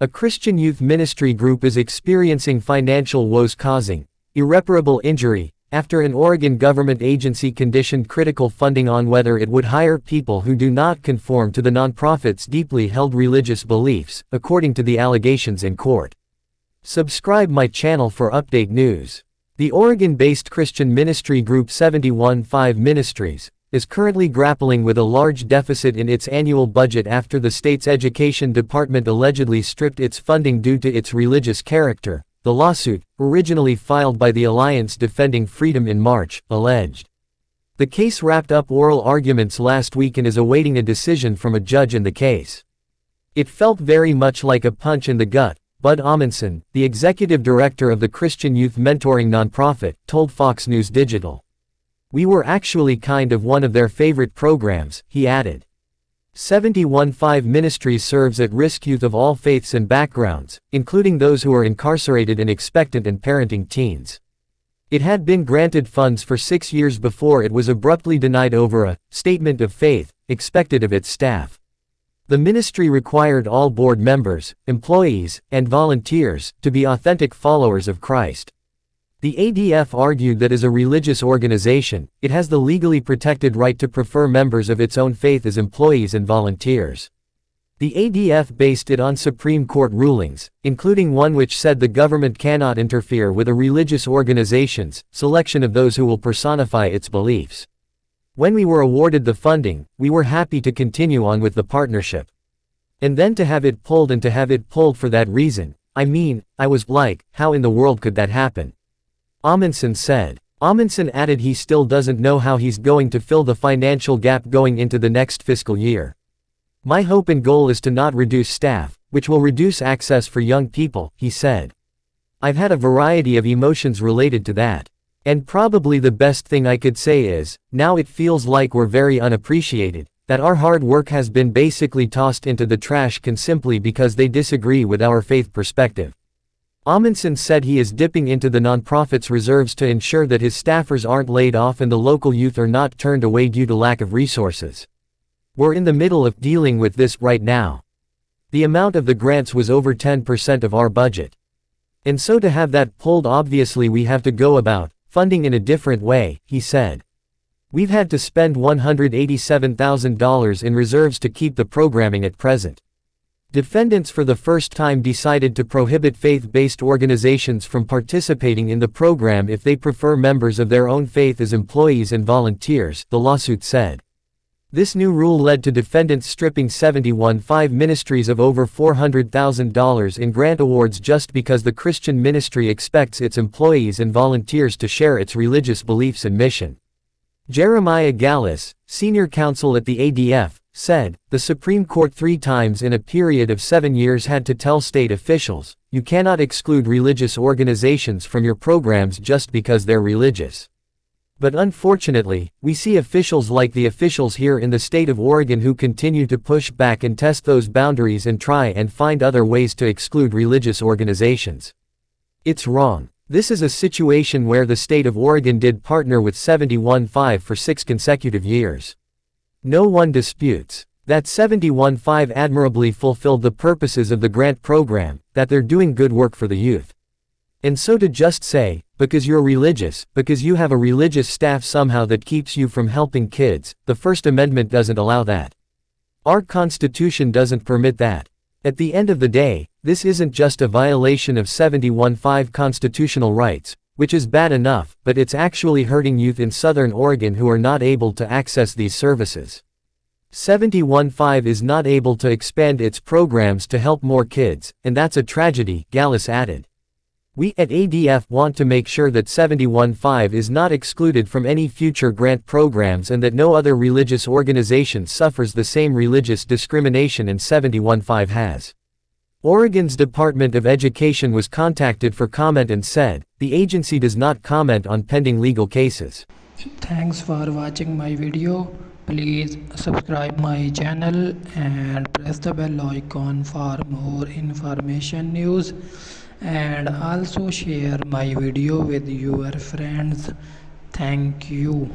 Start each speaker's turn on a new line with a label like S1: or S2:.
S1: A Christian youth ministry group is experiencing financial woes causing irreparable injury after an Oregon government agency conditioned critical funding on whether it would hire people who do not conform to the nonprofit's deeply held religious beliefs, according to the allegations in court. Subscribe my channel for update news. The Oregon-based Christian ministry group 715 Ministries is currently grappling with a large deficit in its annual budget after the state's education department allegedly stripped its funding due to its religious character, the lawsuit, originally filed by the Alliance Defending Freedom in March, alleged. The case wrapped up oral arguments last week and is awaiting a decision from a judge in the case. It felt very much like a punch in the gut, Bud Amundson, the executive director of the Christian youth mentoring nonprofit, told Fox News Digital. "We were actually kind of one of their favorite programs," he added. 715 Ministries serves at-risk youth of all faiths and backgrounds, including those who are incarcerated and expectant and parenting teens. It had been granted funds for 6 years before it was abruptly denied over a statement of faith expected of its staff. The ministry required all board members, employees, and volunteers to be authentic followers of Christ. The ADF argued that as a religious organization, it has the legally protected right to prefer members of its own faith as employees and volunteers. The ADF based it on Supreme Court rulings, including one which said the government cannot interfere with a religious organization's selection of those who will personify its beliefs. "When we were awarded the funding, we were happy to continue on with the partnership. And then to have it pulled and to have it pulled for that reason, I was like, how in the world could that happen?" Amundson said. Amundson added he still doesn't know how he's going to fill the financial gap going into the next fiscal year. "My hope and goal is to not reduce staff, which will reduce access for young people," he said. "I've had a variety of emotions related to that. And probably the best thing I could say is, now it feels like we're very unappreciated, that our hard work has been basically tossed into the trash can simply because they disagree with our faith perspective." Amundson said he is dipping into the nonprofit's reserves to ensure that his staffers aren't laid off and the local youth are not turned away due to lack of resources. "We're in the middle of dealing with this right now. The amount of the grants was over 10% of our budget. And so to have that pulled, obviously we have to go about funding in a different way," he said. "We've had to spend $187,000 in reserves to keep the programming at present." Defendants for the first time decided to prohibit faith-based organizations from participating in the program if they prefer members of their own faith as employees and volunteers, the lawsuit said. This new rule led to defendants stripping 715 Ministries of over $400,000 in grant awards just because the Christian ministry expects its employees and volunteers to share its religious beliefs and mission. Jeremiah Gallus, senior counsel at the ADF, said, "The Supreme Court 3 times in a period of 7 years had to tell state officials, you cannot exclude religious organizations from your programs just because they're religious. But unfortunately, we see officials like the officials here in the state of Oregon who continue to push back and test those boundaries and try and find other ways to exclude religious organizations. It's wrong. This is a situation where the state of Oregon did partner with 715 for 6 consecutive years. No one disputes that 715 admirably fulfilled the purposes of the grant program, that they're doing good work for the youth. And so to just say, because you're religious, because you have a religious staff somehow that keeps you from helping kids, the First Amendment doesn't allow that. Our Constitution doesn't permit that. At the end of the day, this isn't just a violation of 715 constitutional rights, which is bad enough, but it's actually hurting youth in Southern Oregon who are not able to access these services. 715 is not able to expand its programs to help more kids, and that's a tragedy," Gallus added. "We at ADF want to make sure that 715 is not excluded from any future grant programs and that no other religious organization suffers the same religious discrimination and 715 has." Oregon's Department of Education was contacted for comment and said, the agency does not comment on pending legal cases.
S2: Thanks for watching my video. Please subscribe my channel and press the bell icon for more information news, and also share my video with your friends. Thank you.